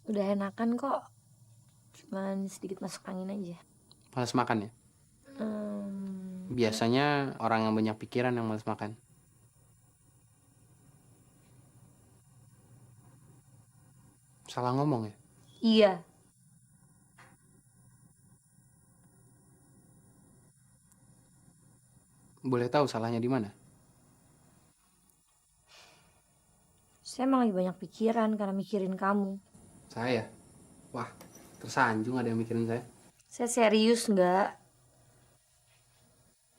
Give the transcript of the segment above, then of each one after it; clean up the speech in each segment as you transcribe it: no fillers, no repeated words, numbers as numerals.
Udah enakan kok. Cuman sedikit masuk angin aja. Malas makan ya? Biasanya orang yang banyak pikiran yang malas makan. Salah ngomong ya? Iya. Boleh tahu salahnya di mana? Saya emang lagi banyak pikiran karena mikirin kamu. Saya? Wah, tersanjung ada yang mikirin saya. Saya serius nggak?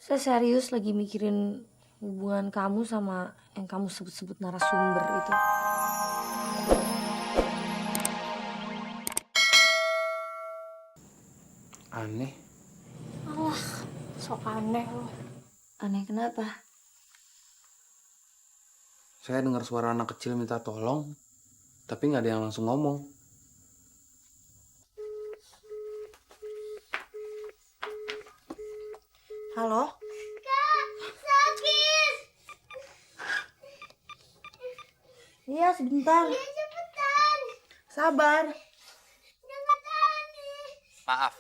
Saya serius lagi mikirin hubungan kamu sama yang kamu sebut-sebut narasumber itu. Aneh. Alah, sok aneh loh. Aneh kenapa? Saya dengar suara anak kecil minta tolong, tapi nggak ada yang langsung ngomong. Halo? Kak, sakit. Iya, sebentar. Ya cepetan. Sabar. Jangan tahan nih. Maaf,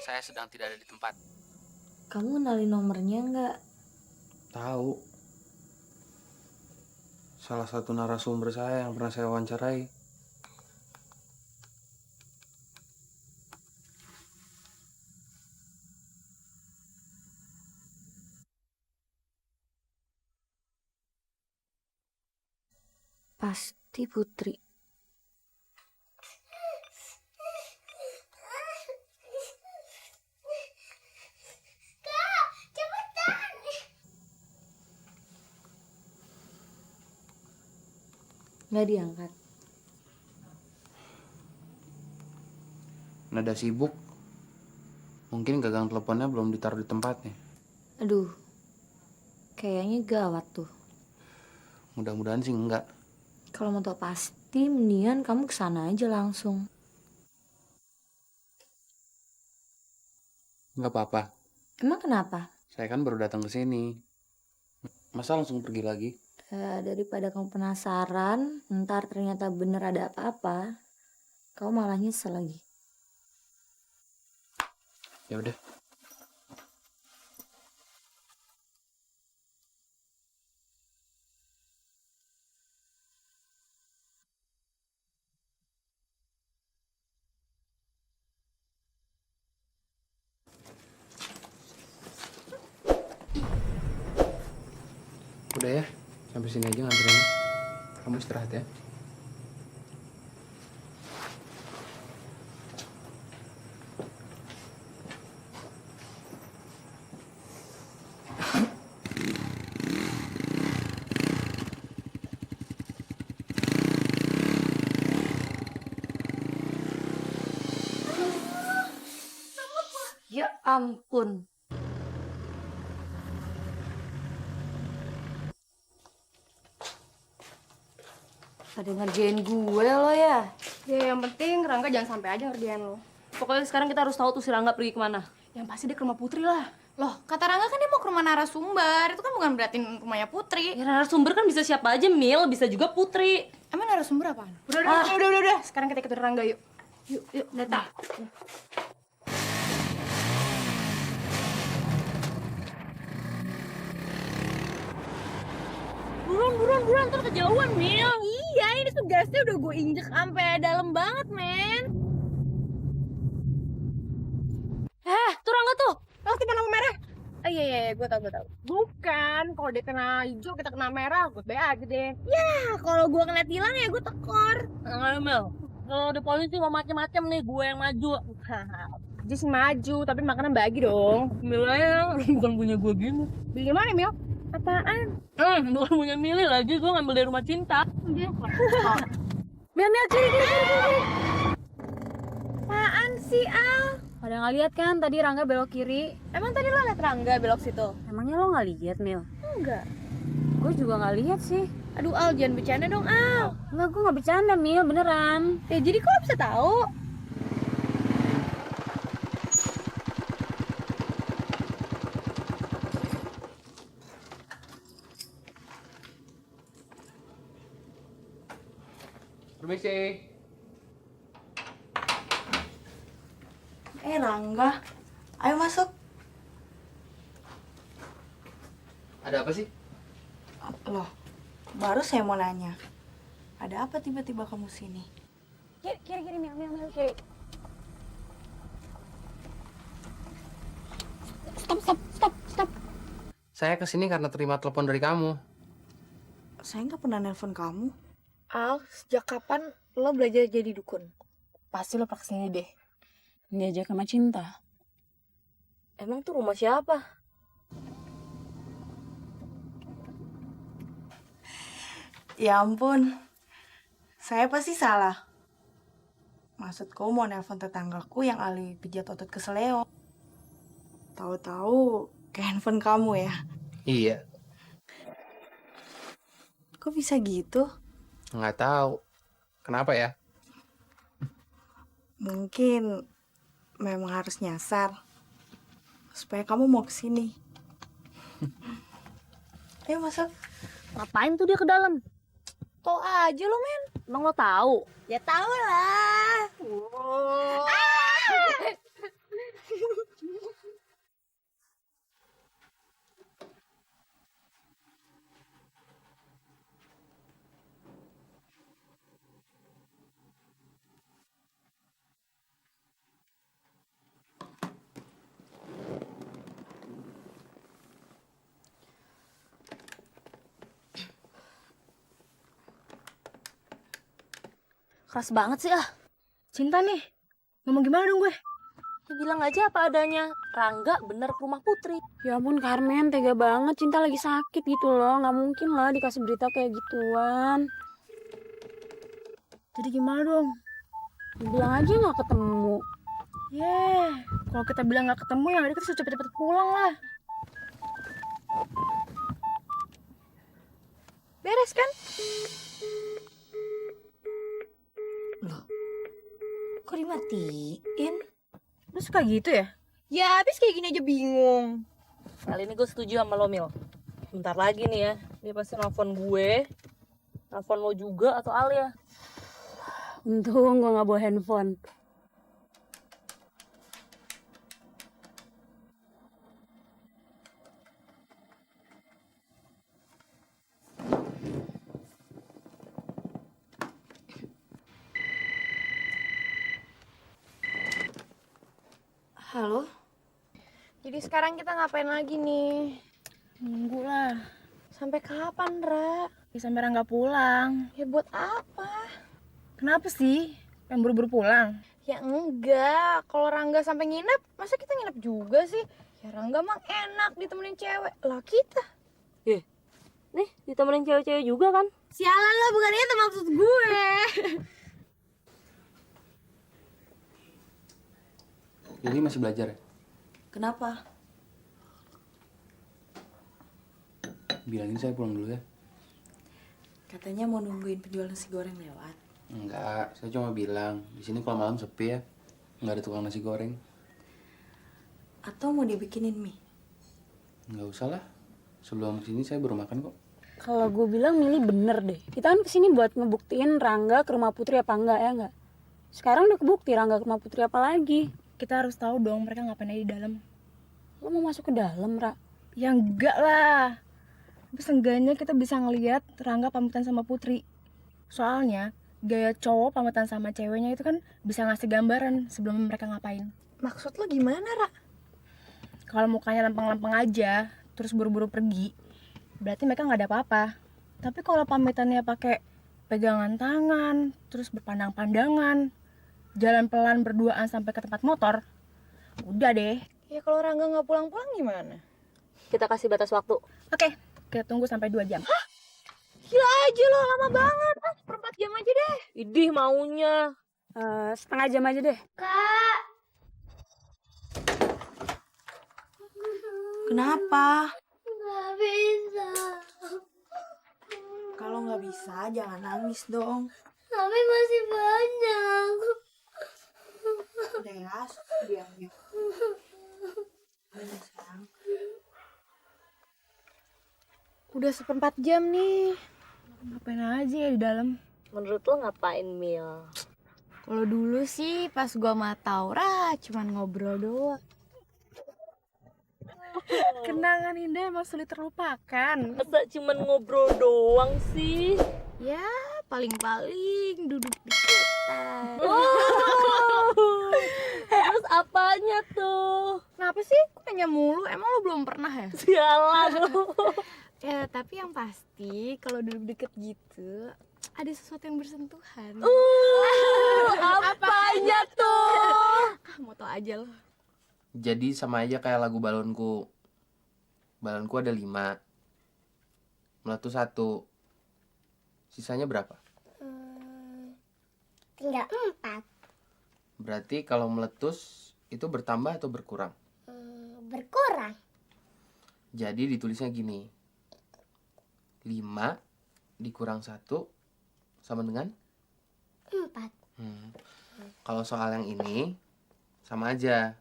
saya sedang tidak ada di tempat. Kamu kenalin nomornya nggak? Tahu. Salah satu narasumber saya yang pernah saya wawancarai. Pasti Putri. Kak, cepetan. Nggak diangkat. Nada sibuk. Mungkin gagang teleponnya belum ditaruh di tempatnya. Aduh, kayaknya gawat tuh. Mudah-mudahan sih enggak. Kalau mau tau pasti, mendingan kamu kesana aja langsung. Nggak apa-apa. Emang kenapa? Saya kan baru datang ke sini. Masa langsung pergi lagi? Daripada kamu penasaran, ntar ternyata bener ada apa-apa, kamu malah nyesel lagi. Ya udah. Udah ya, sampai sini aja nganterinnya. Kamu istirahat ya. Ya ampun. Pada ngerjain gue lo ya. Ya yang penting Rangga jangan sampai aja ngerjain lo. Pokoknya sekarang kita harus tahu tuh si Rangga pergi kemana. Yang pasti dia ke rumah Putri lah. Loh, kata Rangga kan dia mau ke rumah narasumber. Itu kan bukan berarti rumahnya Putri. Ya narasumber kan bisa siapa aja, Mil. Bisa juga Putri. Emang narasumber apaan? Udah. Sekarang kita ikutin Rangga yuk. Yuk, data. Buruan, ntar kejauhan, Mil. Iya, ini tuh gasnya udah gue injek sampai dalam banget, men. Tuh Rangga tuh. Oh, tipe lampu merah. Iya, gue tau. Bukan, kalau dia kena hijau kita kena merah, gue be aja deh. Nah, kalau gue kena tilang ya gue tekor. Enggak, Mil. Kalau ada polisi mau macem-macem nih, gue yang maju. Aja sih maju, tapi makanan bagi dong. Mil aja, bukan punya gue gini. Beli mana, Mil? Apaan? Bukan punya Mili lagi, gue ngambil dari rumah cinta. Mil, kiri. Apaan sih, Al? Pada nggak lihat kan tadi Rangga belok kiri. Emang tadi lo liat Rangga belok situ? Emangnya lo nggak lihat, Mil? Enggak. Gue juga nggak lihat sih. Aduh, Al, jangan bercanda dong, Al. Enggak, gue nggak bercanda, Mil, beneran. Ya, jadi kok lo bisa tahu? Permisi. Rangga, ayo masuk. Ada apa sih? Loh, baru saya mau nanya. Ada apa tiba-tiba kamu sini? Kiri, Mil, kiri. Stop. Saya kesini karena terima telepon dari kamu. Saya nggak pernah nelpon kamu. Al, sejak kapan lo belajar jadi dukun? Pasti lo pernah kesini deh. Diajak sama Cinta. Emang tuh rumah siapa? Ya ampun, saya pasti salah. Maksudku mau nelpon tetanggaku yang ahli pijat otot keseleo. Tahu-tahu ke handphone kamu ya. Iya. Kok bisa gitu? Nggak tahu. Kenapa ya? Mungkin memang harus nyasar supaya kamu mau kesini. Ayo masuk. Ngapain tuh dia ke dalam? Tau aja lo, men. Emang lo tahu? Ya tau lah. Keras banget sih ah. Cinta nih. Ngomong gimana dong gue? Ya bilang aja apa adanya. Rangga bener ke rumah Putri. Ya ampun Carmen, tega banget. Cinta lagi sakit gitu loh. Nggak mungkin lah dikasih berita kayak gituan. Jadi gimana dong? Bilang aja nggak ketemu. Kalau kita bilang nggak ketemu, yang ada kita suruh cepet-cepet pulang lah. Beres kan? Loh, kok dimatiin? Lu suka gitu ya? Ya habis kayak gini aja bingung. Kali ini gue setuju sama lo, Mil. Bentar lagi nih ya. Dia pasti nelfon gue. Nelfon lo juga atau Alia. Untung gue nggak bawa handphone. Halo? Jadi sekarang kita ngapain lagi nih? Nunggu lah. Sampai kapan, Ra? Ya sampai Rangga pulang. Ya buat apa? Kenapa sih? Pengen buru-buru pulang? Ya enggak. Kalau Rangga sampai nginep, masa kita nginep juga sih? Ya Rangga mah enak ditemenin cewek. Lah kita. Nih, ditemenin cewek-cewek juga kan? Sialan lah, bukan itu maksud gue. Jadi masih belajar ya? Kenapa? Bilangin saya pulang dulu ya. Katanya mau nungguin penjual nasi goreng lewat. Enggak, saya cuma bilang di sini kalau malam sepi ya, nggak ada tukang nasi goreng. Atau mau dibikinin mie? Nggak usah lah, sebelum kesini saya baru makan kok. Kalau gue bilang Mili bener deh. Kita kan kesini buat ngebuktiin Rangga ke rumah Putri apa enggak ya enggak? Sekarang udah kebukti Rangga ke rumah Putri apa lagi? Kita harus tahu dong mereka ngapain aja di dalam. Lo mau masuk ke dalam, Ra? Ya enggak lah. Tapi seenggaknya kita bisa ngelihat Rangga pamitan sama Putri. Soalnya gaya cowok pamitan sama ceweknya itu kan bisa ngasih gambaran sebelum mereka ngapain. Maksud lo gimana, Ra? Kalau mukanya lempeng-lempeng aja, terus buru-buru pergi, berarti mereka nggak ada apa-apa. Tapi kalau pamitannya pakai pegangan tangan, terus berpandang-pandangan, jalan pelan berduaan sampai ke tempat motor, udah deh. Ya kalau Rangga nggak pulang-pulang gimana? Kita kasih batas waktu. Oke, kita tunggu sampai 2 jam. Hah? Gila aja lo, lama banget. 1/4 jam aja deh. Idih maunya. Setengah jam aja deh. Kak, Kenapa? nggak bisa. Kalau nggak bisa, jangan nangis dong. Tapi masih banyak. Udah ya, diam ya. Udah, sayang. Udah 1/4 jam nih. Ngapain aja ya di dalam? Menurut lo ngapain, Mil? Kalau dulu sih pas gua sama Taura cuman ngobrol doang. Kenangan indah emang sulit terlupakan. Masa cuman ngobrol doang sih? Ya, paling-paling duduk deketan. Terus apanya tuh? Kenapa sih? Kok nanya mulu? Emang lo belum pernah ya? Sialan lu. Ya, tapi yang pasti kalau duduk deket gitu ada sesuatu yang bersentuhan. Apanya tuh? Mau tau aja lo. Jadi sama aja kayak lagu balonku. Balonku ada 5. Meletus 1. Sisanya berapa? Tinggal 4. Berarti kalau meletus itu bertambah atau berkurang? Berkurang. Jadi ditulisnya gini. 5 dikurang 1 sama dengan? 4. Kalau soal yang ini sama aja.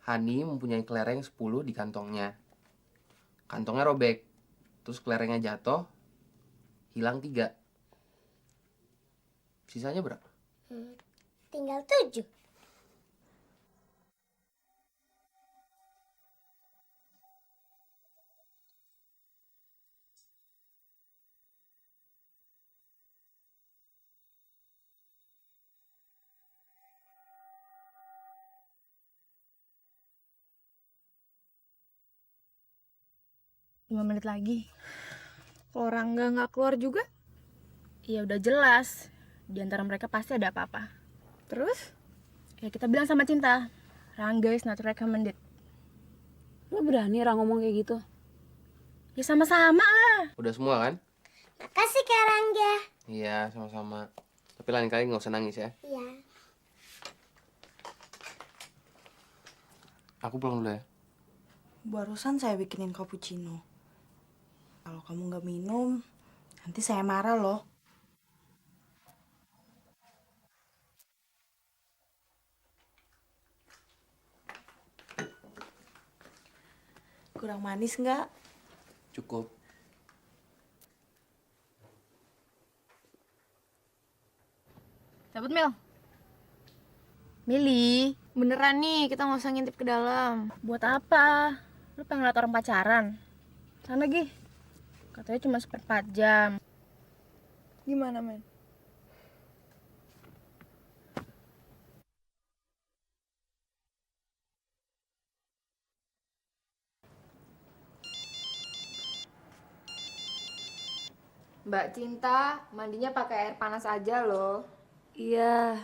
Hani mempunyai kelereng 10 di kantongnya. Kantongnya robek. Terus kelerengnya jatuh. Hilang 3. Sisanya berapa? Tinggal 7. Lima menit lagi. Kalau Rangga nggak keluar juga, ya udah jelas di antara mereka pasti ada apa-apa. Terus, ya kita bilang sama Cinta, Rangga is not recommended. Lo berani Ra ngomong kayak gitu? Ya sama-sama lah. Udah semua kan? Makasih Kak Rangga. Iya, sama-sama. Tapi lain kali nggak usah nangis ya. Iya. Aku pulang dulu ya. Barusan saya bikinin cappuccino. Kalau kamu nggak minum, nanti saya marah loh. Kurang manis nggak? Cukup. Cabut Mil. Mili, beneran nih kita nggak usah ngintip ke dalam. Buat apa? Lu pengen ngeliat orang pacaran? Sana Gi. Katanya cuma 4 jam. Gimana men? Mbak Cinta, mandinya pakai air panas aja loh. Iya.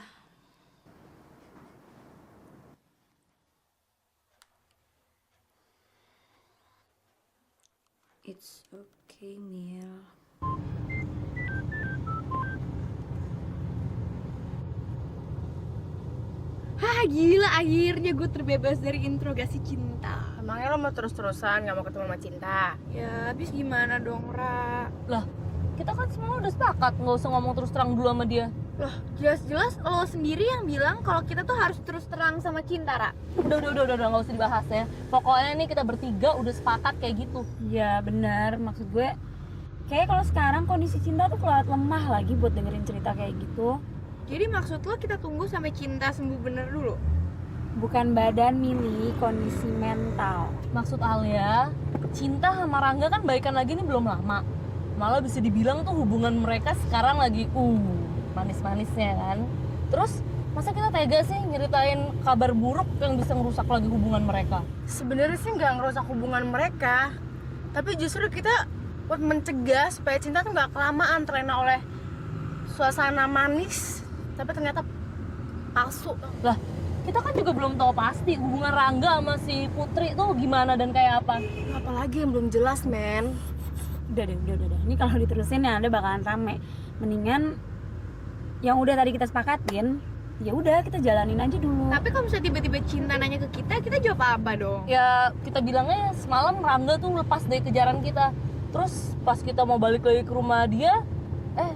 It's okay, Mil. Hah gila, akhirnya gue terbebas dari interogasi Cinta. Emangnya lo mau terus-terusan gak mau ketemu sama Cinta? Ya habis gimana dong Ra? Lah, kita kan semua udah sepakat nggak usah ngomong terus terang dulu sama dia. Loh jelas-jelas lo sendiri yang bilang kalau kita tuh harus terus terang sama Cinta Ra. Udah nggak usah dibahas ya. Pokoknya nih kita bertiga udah sepakat kayak gitu. Ya benar, maksud gue kayak kalau sekarang kondisi Cinta tuh kelihatan lemah lagi buat dengerin cerita kayak gitu. Jadi maksud lo kita tunggu sampai Cinta sembuh bener dulu? Bukan badan Mili, kondisi mental. Maksud Alia, Cinta sama Rangga kan baikan lagi nih belum lama. Malah bisa dibilang tuh hubungan mereka sekarang lagi manis-manisnya kan. Terus masa kita tega sih nyeritain kabar buruk yang bisa ngerusak lagi hubungan mereka? Sebenarnya sih nggak ngerusak hubungan mereka, tapi justru kita buat mencegah supaya Cinta tuh nggak kelamaan terlena oleh suasana manis, tapi ternyata palsu. Lah, kita kan juga belum tahu pasti hubungan Rangga sama si Putri tuh gimana dan kayak apa. Apalagi yang belum jelas, men. Udah. Ini kalau diterusin ya ada bakalan rame. Mendingan yang udah tadi kita sepakatin, ya udah kita jalanin aja dulu. Tapi kalau misalnya tiba-tiba Cinta nanya ke kita jawab apa dong? Ya kita bilangnya semalam Rangga tuh lepas dari kejaran kita. Terus pas kita mau balik lagi ke rumah dia,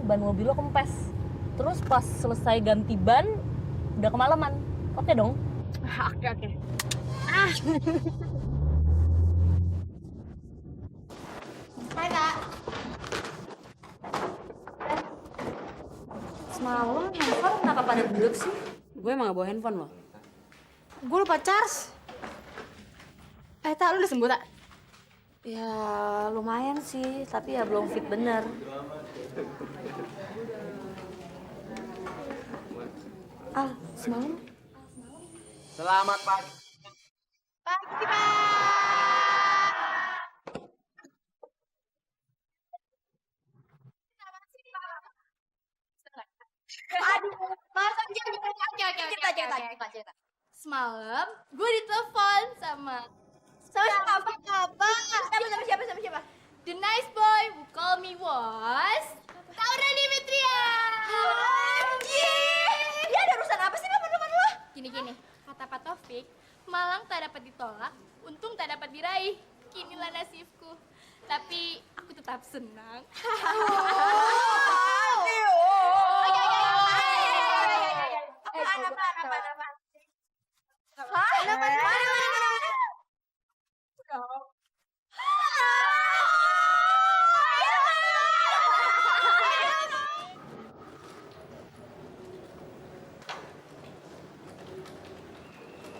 ban mobil lo kempes. Terus pas selesai ganti ban, udah kemalaman. Oke dong? Oke. Hai Kak. Semalam handphone kenapa pada duduk sih? Gue emang gak bawa handphone loh. Gue lupa charge. Tak, lu udah sembuh tak? Ya lumayan sih, tapi ya belum fit bener. Al, semalam Selamat pagi. Pagi, Pak. Aduh, masa cerita. Semalam gue ditelepon sama siapa? Siapa? The nice boy who call me was Laura Dimitria. Dia ada urusan apa sih depan lo? Gini, kata Pak Taufik, malang tak dapat ditolak, untung tak dapat diraih. Kinilah nasibku. Tapi aku tetap senang.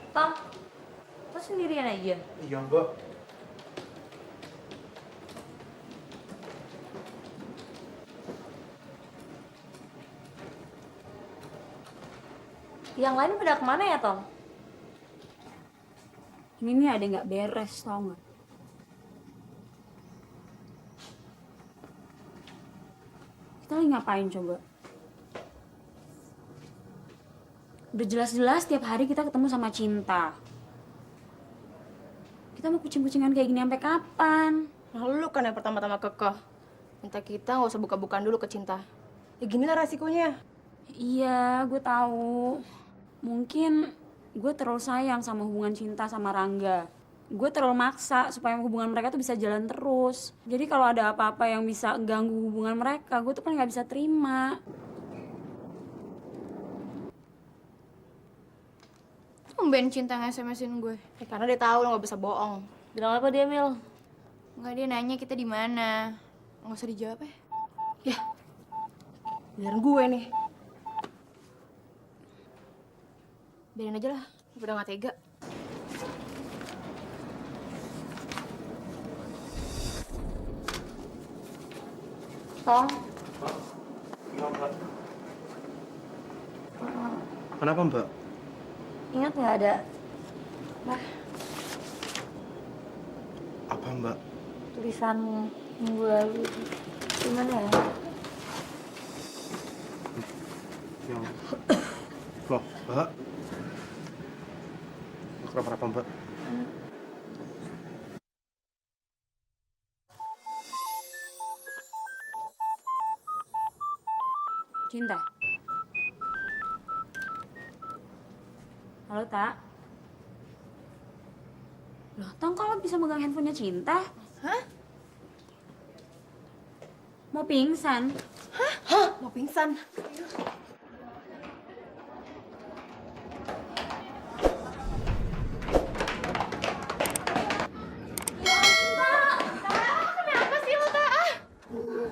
Tom, lo sendirian aja? Iya, Mbak. Yang lain pada kemana ya, Tom? Ini nih ada yang gak beres, tau gak? Kita lagi ngapain coba? Udah jelas-jelas tiap hari kita ketemu sama Cinta. Kita mau kucing-kucingan kayak gini sampai kapan? Nah, lu kan yang pertama-tama kekeh. Minta kita nggak usah buka-bukaan dulu ke Cinta. Ya ginilah resikonya. Iya, gue tahu. Mungkin gue terlalu sayang sama hubungan Cinta sama Rangga. Gue terlalu maksa supaya hubungan mereka tuh bisa jalan terus. Jadi kalau ada apa-apa yang bisa ganggu hubungan mereka, gue tuh kan nggak bisa terima. Tumben Cinta nge-SMS-in gue. Ya, karena dia tahu lo nggak bisa bohong. Bilang apa dia, Mil? Nggak, dia nanya kita di mana. Nggak usah dijawab ya. Ya, biarin gue nih. Biarin aja lah, udah nggak tega. Tom, Kenapa, Mbak? ingat nggak ada Apa, Mbak? tulisan minggu lalu? Gimana ya? Yang... Loh, Mbak? Kenapa, Mbak? Cinta. Halo, Tak. Loh, Tong kalau bisa megang handphonenya Cinta? Hah? Mau pingsan? Hah? Mau pingsan?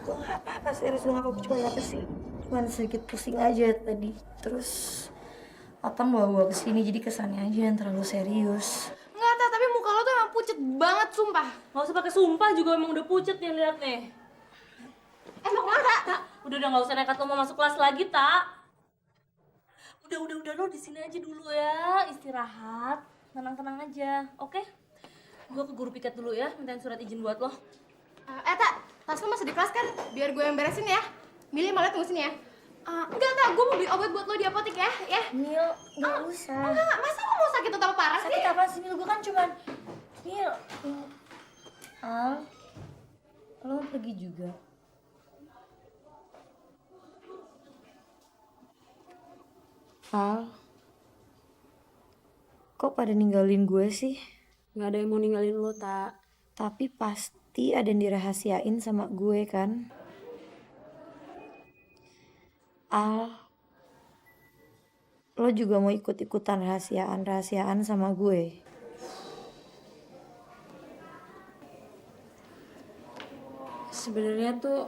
Kok nggak apa-apa, serius gue nggak apa-apa, cuma apa sih? Cuman sedikit pusing aja tadi. Terus Otong bawa kesini, jadi kesannya aja yang terlalu serius. Nggak, Tak, tapi muka lo tuh emang pucet banget, sumpah. Nggak usah pakai sumpah juga, emang udah pucet nih, lihat nih. Mau kemana, Tak? Udah nggak usah nekat lo mau masuk kelas lagi, Tak. Udah lo di sini aja dulu ya, istirahat, tenang-tenang aja, oke? Gue ke guru piket dulu ya, mintain surat izin buat lo. Tak, tas lo masih di kelas kan? Biar gue yang beresin ya. Milih malah tunggu sini ya. Enggak, Tak, gue mau beli obat buat lo di apotek ya. Mil, nggak usah. Enggak, masa lo mau sakit atau parah sih? Sakit apa sih, Mil? Gue kan cuman... Mil, Al, lo mau pergi juga? Al, kok pada ninggalin gue sih? Nggak ada yang mau ninggalin lo, Tak. Tapi pasti ada yang dirahasiain sama gue kan? Al, lo juga mau ikut-ikutan rahasiaan sama gue? Sebenarnya tuh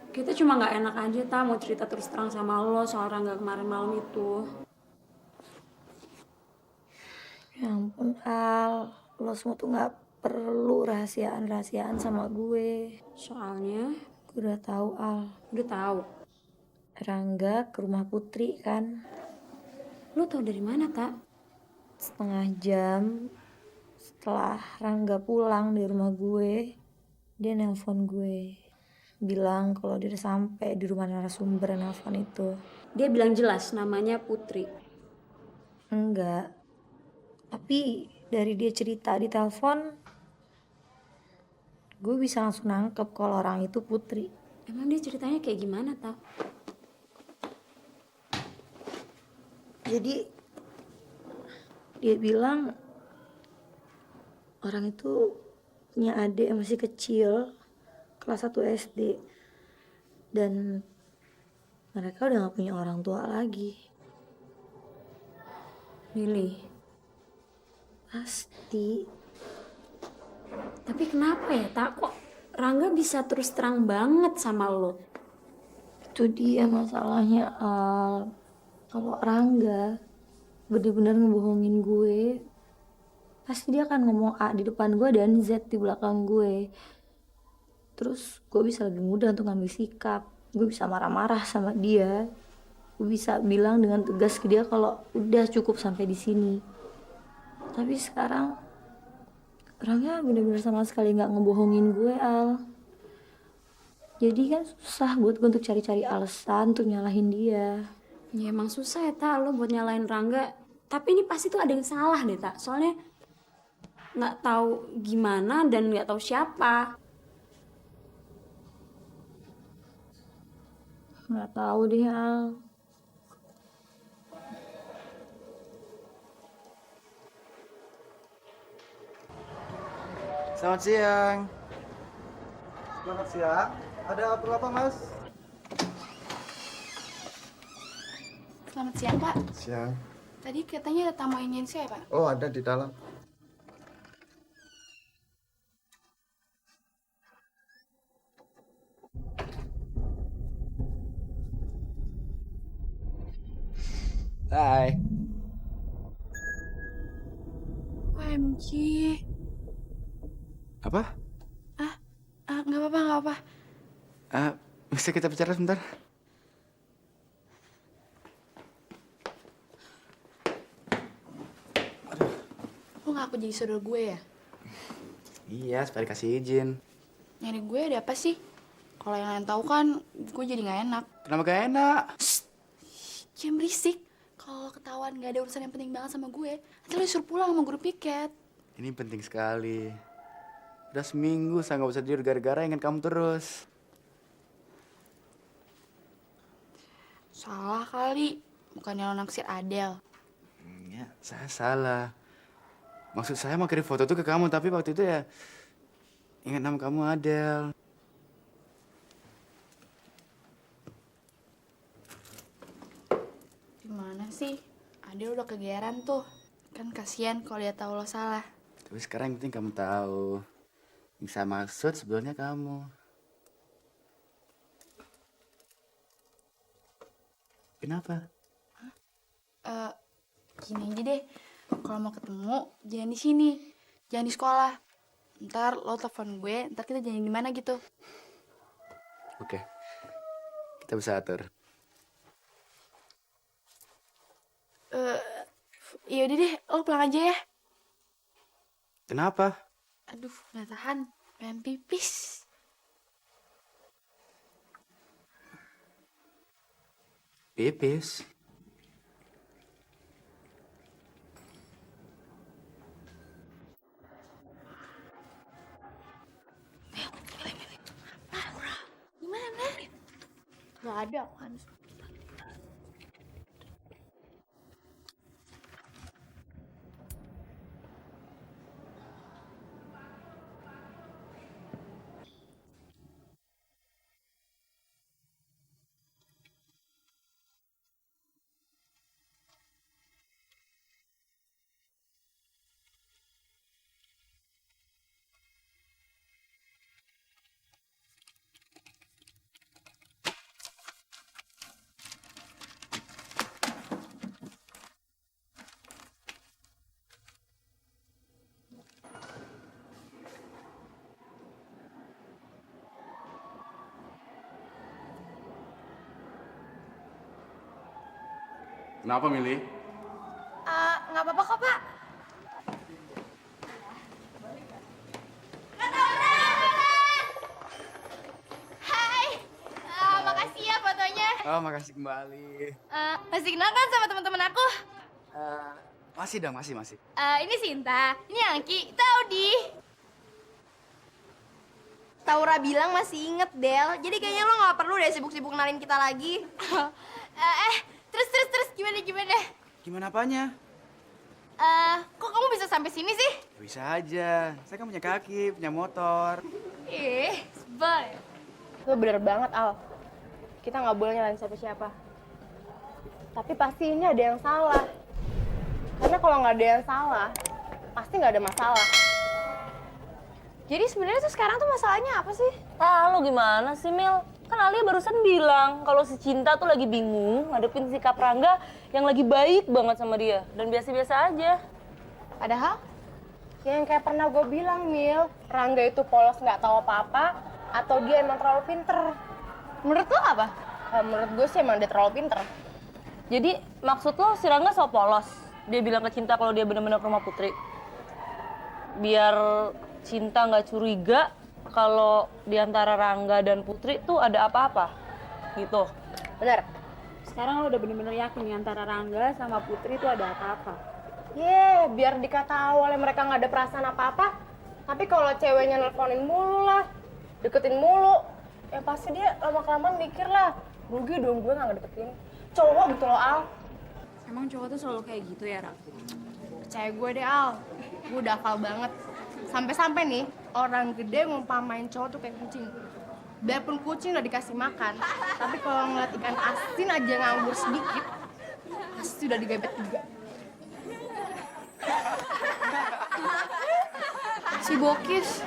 Kita cuma nggak enak aja, Ta, mau cerita terus terang sama lo soal Rangga kemarin malam itu. Ya ampun Al, lo semua tuh nggak perlu rahasiaan-rahasiaan sama gue. Soalnya, Gue udah tahu Al, udah tahu. Rangga ke rumah Putri kan. Lo tau dari mana, Ta? Setengah jam setelah Rangga pulang dari rumah gue, dia nelpon gue. Bilang kalau dia udah sampai di rumah narasumber yang nelpon itu. Dia bilang jelas namanya Putri. Enggak. Tapi dari dia cerita di telepon, gue bisa langsung nangkep kalau orang itu Putri. Emang dia ceritanya kayak gimana, Ta? Jadi dia bilang orang itu punya adik yang masih kecil, kelas 1 SD. Dan mereka udah gak punya orang tua lagi. Really? Pasti. Tapi kenapa ya, Ta? Kok Rangga bisa terus terang banget sama lo? Itu dia masalahnya, Al. Kalau Rangga bener-bener ngebohongin gue, pasti dia akan ngomong A di depan gue dan Z di belakang gue. Terus gue bisa lebih mudah untuk ngambil sikap. Gue bisa marah-marah sama dia. Gue bisa bilang dengan tegas ke dia kalau udah cukup sampai di sini. Tapi sekarang Rangga bener-bener sama sekali nggak ngebohongin gue, Al. Jadi kan susah buat gue untuk cari-cari alasan untuk nyalahin dia. Ya emang susah ya, Ta, lo buat nyalain Rangga. Tapi ini pasti tuh ada yang salah deh, Ta. Soalnya nggak tahu gimana dan nggak tahu siapa. Nggak tahu deh, Al. Selamat siang. Selamat siang. Ada perlu apa, Mas? Selamat siang, Pak. Siang. Tadi katanya ada tamu yang ingin saya, Pak. Oh, ada di dalam. Hai. OMG. Apa? Nggak apa-apa, nggak apa. Bisa kita bicara sebentar? Lo ngaku jadi saudara gue ya? Iya, supaya dikasih izin. Nyari gue ada apa sih? Kalau yang lain tahu kan, gue jadi nggak enak. Kenapa gak enak? Jangan berisik. Kalau ketahuan nggak ada urusan yang penting banget sama gue, nanti lo disuruh pulang sama guru piket. Ini penting sekali. Udah seminggu saya nggak bisa tidur gara-gara ingin kamu terus. Salah kali. Bukannya lo naksir Adele. Ya, saya salah. Maksud saya mau kirim foto tuh ke kamu, tapi waktu itu ya ingat nama kamu Adele. Gimana sih? Adele udah kegeeran tuh. Kan kasihan kalau dia tahu lo salah. Tapi sekarang yang penting kamu tahu. Yang saya maksud sebenarnya kamu. Kenapa? Gini aja deh. Kalau mau ketemu, jangan di sini. Jangan di sekolah. Ntar lo telepon gue, ntar kita janjian di mana gitu. Oke. Kita bisa atur. Yaudah deh, lo pulang aja ya. Kenapa? Aduh, gak tahan. Pengen pipis. Pipis. Gimana? Gak ada kan. Kenapa, Mili? Nggak apa-apa kok, Pak. Hai, makasih ya fotonya. Oh, makasih kembali. Masih kenal kan sama teman-teman aku? Masih dong, masih. Ini Sinta, ini Angki, itu Audi. Taura bilang masih inget, Del. Jadi kayaknya lo nggak perlu deh sibuk-sibuk kenalin kita lagi. Terus gimana? Gimana apanya? Kok kamu bisa sampai sini sih? Ya, bisa aja. Saya kan punya kaki, punya motor. Sebel. Lo bener banget, Al. Kita nggak boleh nyalain siapa-siapa. Tapi pasti ini ada yang salah. Karena kalau nggak ada yang salah, pasti nggak ada masalah. Jadi sebenarnya tuh sekarang tuh masalahnya apa sih? Lo gimana sih, Mil? Kan Alia barusan bilang kalau si Cinta tuh lagi bingung ngadepin sikap Rangga yang lagi baik banget sama dia. Dan biasa-biasa aja. Padahal, yang kayak pernah gue bilang, Mil, Rangga itu polos nggak tahu apa-apa, atau dia emang terlalu pinter. Menurut lo apa? Menurut gue sih emang dia terlalu pinter. Jadi maksud lo si Rangga so polos? Dia bilang ke Cinta kalau dia benar-benar ke rumah Putri. Biar Cinta nggak curiga kalau di antara Rangga dan Putri tuh ada apa-apa, gitu. Bener. Sekarang lo udah bener-bener yakin nih antara Rangga sama Putri itu ada apa-apa. Biar dikata awalnya mereka nggak ada perasaan apa-apa, tapi kalau ceweknya nelponin mulu lah, deketin mulu, ya pasti dia lama-kelamaan mikir lah, rugi dong gue nggak ngedeketin cowok gitu loh, Al. Emang cowok tuh selalu kayak gitu ya, Ra? Percaya gue deh, Al. Gue udah hafal banget. Sampai-sampai nih, orang gede ngumpamain cowok tuh kayak kucing. Biarpun kucing udah dikasih makan, tapi kalau ngeliat ikan asin aja nganggur sedikit, pasti udah digebet juga. Si Bokis.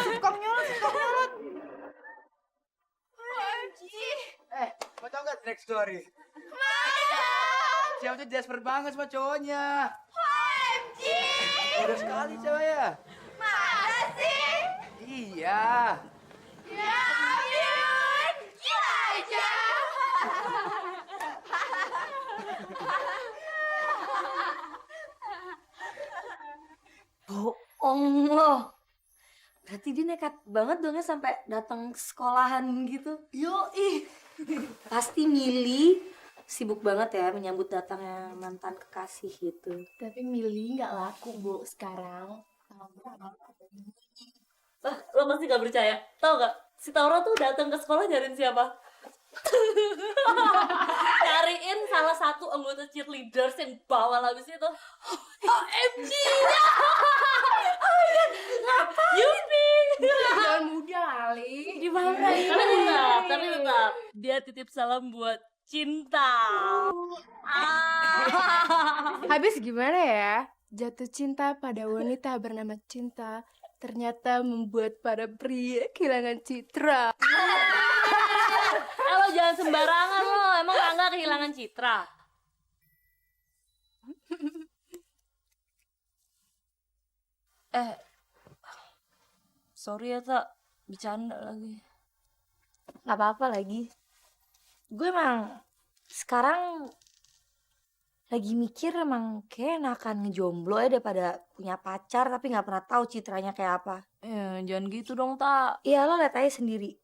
Sitkom nyolot. Mau tau gak next story? Cewek tuh desperate banget sama cowoknya. OMG! Udah sekali ceweknya. Mana sih? Iya. Ya ampun, gila aja. Bohong lo. Berarti dia nekat banget dong ya sampai datang ke sekolahan gitu. Yoi. Pasti Mili sibuk banget ya menyambut datangnya mantan kekasih gitu. Tapi Mili nggak laku, Bu, sekarang. Lo pasti gak percaya. Tahu gak? Si Taura tuh datang ke sekolah nyariin siapa? Nyariin salah satu anggota cheerleaders yang bawal habis itu. OMG! Yupi! Jangan muda kali. Dimarahin. Tapi tetap dia titip salam buat Cinta. Habis gimana ya? Jatuh cinta pada wanita bernama Cinta ternyata membuat para pria kehilangan citra. Lo jangan sembarangan lo. Emang Rangga kehilangan citra? Sorry ya, Tak. Bercanda lagi. Gak apa-apa lagi. Gue emang sekarang lagi mikir emang kayak enakan ngejomblo ya daripada punya pacar tapi gak pernah tahu citranya kayak apa. Jangan gitu dong, Tak. Iya, lo liat aja sendiri.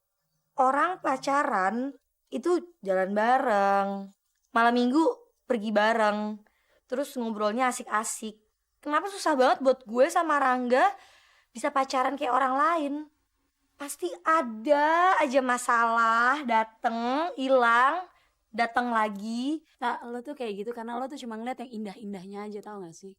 Orang pacaran itu jalan bareng. Malam minggu pergi bareng. Terus ngobrolnya asik-asik. Kenapa susah banget buat gue sama Rangga bisa pacaran kayak orang lain? Pasti ada aja masalah, dateng, hilang, datang lagi. Tak, lo tuh kayak gitu karena lo tuh cuma ngeliat yang indah-indahnya aja, tau gak sih?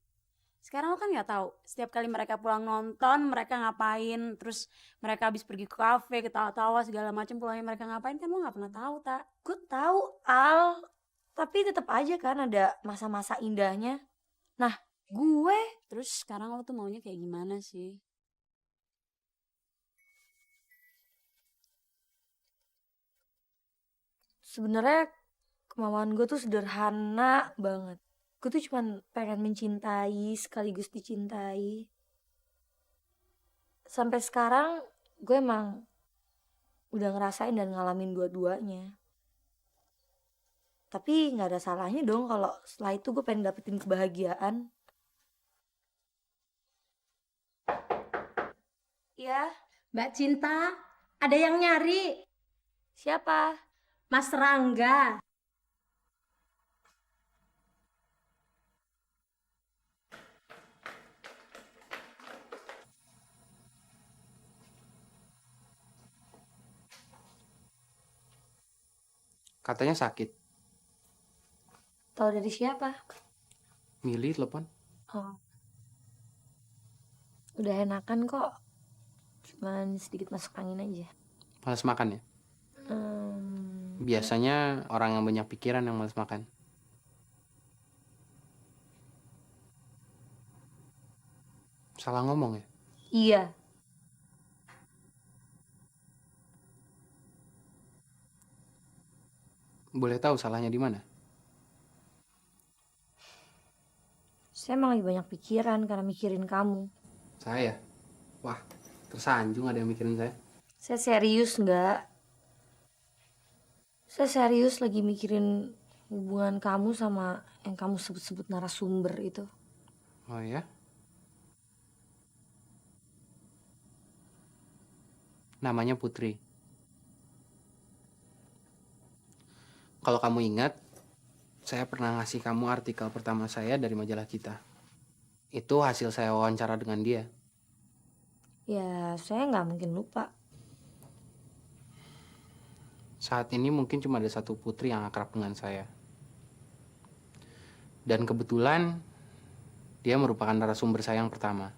Sekarang lo kan nggak tahu. Setiap kali mereka pulang nonton, mereka ngapain, terus mereka habis pergi ke kafe, ketawa-tawa segala macam, pulangnya mereka ngapain kan lo nggak pernah tahu, Tak. Gue tahu, Al. Tapi tetap aja kan ada masa-masa indahnya. Nah, gue Terus sekarang lo tuh maunya kayak gimana sih? sebenarnya kemauan gue tuh sederhana banget. Gue tuh cuman pengen mencintai sekaligus dicintai. Sampai sekarang gue emang udah ngerasain dan ngalamin dua-duanya. Tapi nggak ada salahnya dong kalau setelah itu gue pengen dapetin kebahagiaan. Iya, Mbak Cinta, ada yang nyari. siapa? Mas Rangga. Katanya sakit. Tahu dari siapa? Milih telepon. Oh, udah enakan kok. Cuman sedikit masuk angin aja. Malas makan ya? Biasanya orang yang banyak pikiran yang malas makan. Salah ngomong ya? Iya. Boleh tahu salahnya di mana? Saya emang lagi banyak pikiran karena mikirin kamu. Saya? Wah, tersanjung ada yang mikirin saya. Saya serius nggak? Saya serius lagi mikirin hubungan kamu sama yang kamu sebut-sebut narasumber itu. Oh ya? Namanya Putri. Kalau kamu ingat, saya pernah ngasih kamu artikel pertama saya dari majalah kita. Itu hasil saya wawancara dengan dia. Ya, saya nggak mungkin lupa. Saat ini mungkin cuma ada satu putri yang akrab dengan saya. Dan kebetulan, dia merupakan narasumber saya yang pertama.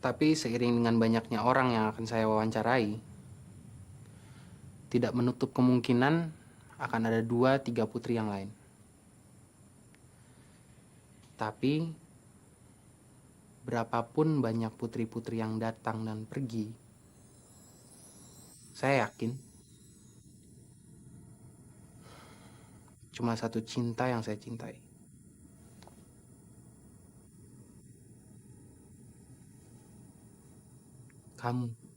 Tapi seiring dengan banyaknya orang yang akan saya wawancarai, tidak menutup kemungkinan akan ada 2-3 putri yang lain. Tapi, berapapun banyak putri-putri yang datang dan pergi, saya yakin cuma satu cinta yang saya cintai. Kamu.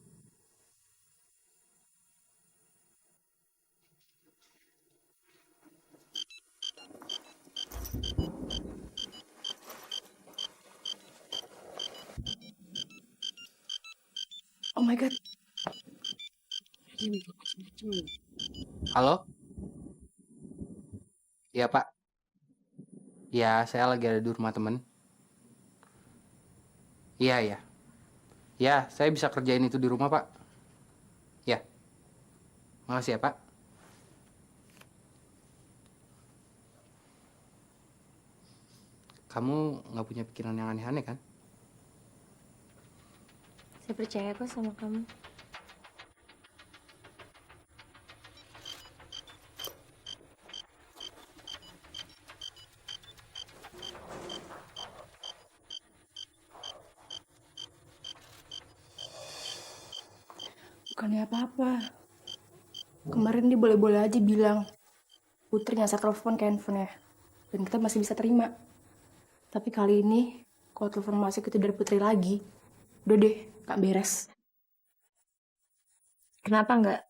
Oh my god. Halo? Iya, Pak. Ya, saya lagi ada di rumah temen. Iya, iya. Ya, saya bisa kerjain itu di rumah, Pak. Ya. Makasih ya, Pak. Kamu nggak punya pikiran yang aneh-aneh, kan? Saya percaya kok sama kamu. Bukannya apa-apa. Kemarin dia boleh-boleh aja bilang Putri ngasih telepon ke handphonenya. Dan kita masih bisa terima. Tapi kali ini, kalau telepon masuk itu dari Putri lagi, udah deh, gak beres. Kenapa nggak